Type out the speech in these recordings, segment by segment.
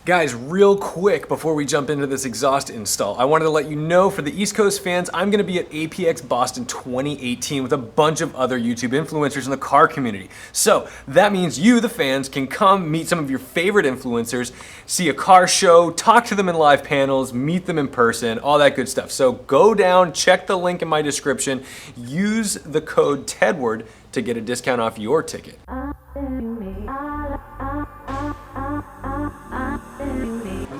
Guys, real quick before we jump into this exhaust install, I wanted to let you know for the East Coast fans, I'm gonna be at APX Boston 2018 with a bunch of other YouTube influencers in the car community. So that means you, the fans, can come meet some of your favorite influencers, see a car show, talk to them in live panels, meet them in person, all that good stuff. So go down, check the link in my description, use the code Tedward to get a discount off your ticket.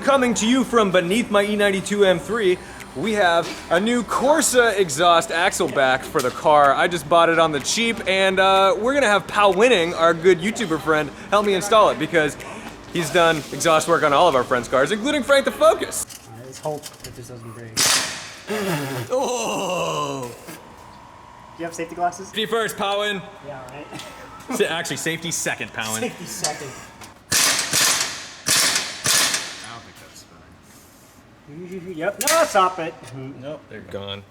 Coming to you from beneath my E92 M3, we have a new Corsa exhaust axle back for the car. I just bought it on the cheap, and we're gonna have Pawinning, our good YouTuber friend, help me install it because he's done exhaust work on all of our friends' cars, including Frank the Focus. Let's hope that this doesn't break. Oh! Do you have safety glasses? Safety first, Pawinn. Yeah, right. Actually, safety second, Pawinn. Safety second. Yep. No, stop it. Nope, they're gone.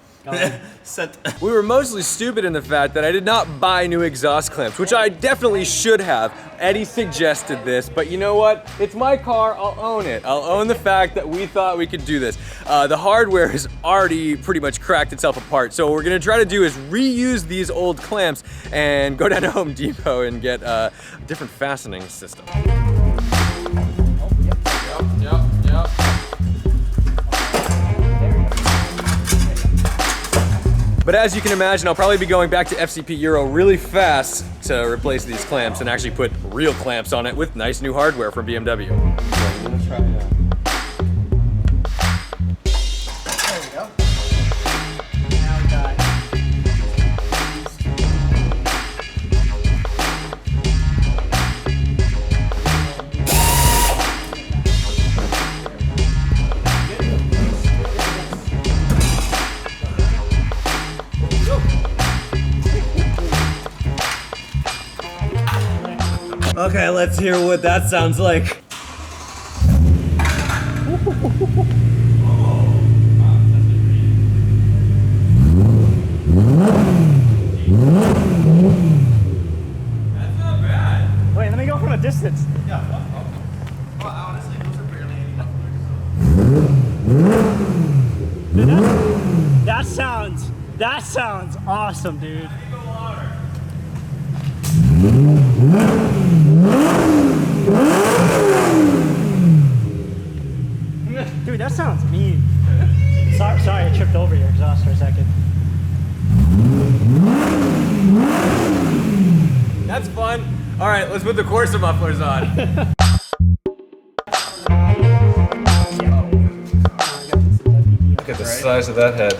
Set. We were mostly stupid in the fact that I did not buy new exhaust clamps, which I definitely should have. Eddie suggested this, but you know what? It's my car, I'll own it. I'll own the fact that we thought we could do this. The hardware has already pretty much cracked itself apart, so what we're gonna try to do is reuse these old clamps and go down to Home Depot and get a different fastening system. Yep. But as you can imagine, I'll probably be going back to FCP Euro really fast to replace these clamps and actually put real clamps on it with nice new hardware from BMW. There we go. Now we got Okay, let's hear what that sounds like. That's not bad. Wait, let me go from a distance. Yeah, well, honestly, those are barely any Dude, that sounds awesome, dude. Dude, that sounds mean. Sorry, I tripped over your exhaust for a second. That's fun. All right, let's put the Corsa mufflers on. Look at the size of that head.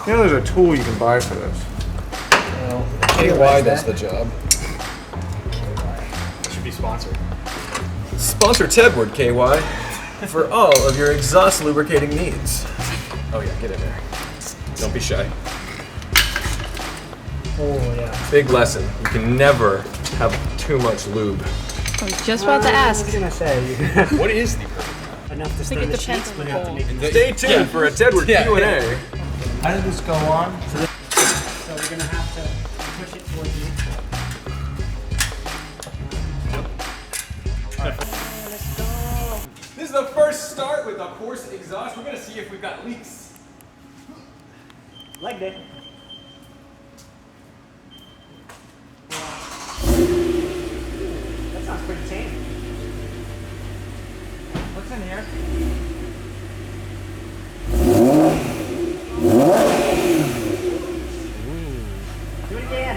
You know, there's a tool you can buy for this. Well, KY does the job. Should be sponsored. Sponsor Tedward, KY, for all of your exhaust lubricating needs. Oh yeah, get in there. Don't be shy. Oh yeah. Big lesson, you can never have too much lube. I was just about to ask. I was gonna say. What is the perfect Enough to I think stir it the depends sheets, on but the you have to bowl. make it. Stay tuned for a Tedward Q&A. How did this go on? So we're gonna have to push it towards you. Let's go. This is the first start with the Corsa exhaust. We're gonna see if we've got leaks. Leg day. That sounds pretty tame. What's in here? Do it again.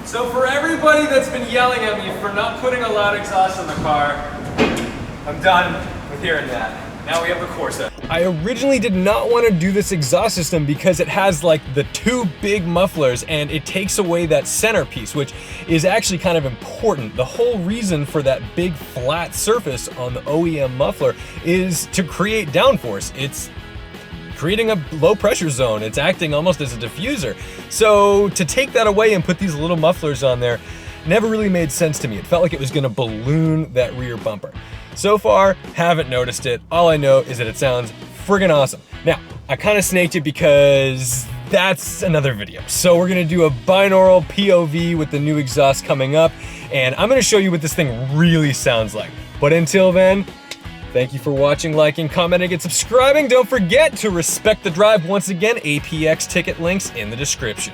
So for everybody that's been yelling at me for not putting a loud exhaust on the car, I'm done with hearing that. Now we have the Corsa. I originally did not want to do this exhaust system because it has like the two big mufflers and it takes away that centerpiece, which is actually kind of important. The whole reason for that big flat surface on the OEM muffler is to create downforce. It's creating a low pressure zone. It's acting almost as a diffuser. So to take that away and put these little mufflers on there never really made sense to me. It felt like it was gonna balloon that rear bumper. So far, haven't noticed it. All I know is that it sounds friggin' awesome. Now, I kind of snaked it because that's another video. So we're gonna do a binaural POV with the new exhaust coming up, and I'm gonna show you what this thing really sounds like. But until then, thank you for watching, liking, commenting, and subscribing. Don't forget to respect the drive. Once again, APX ticket links in the description.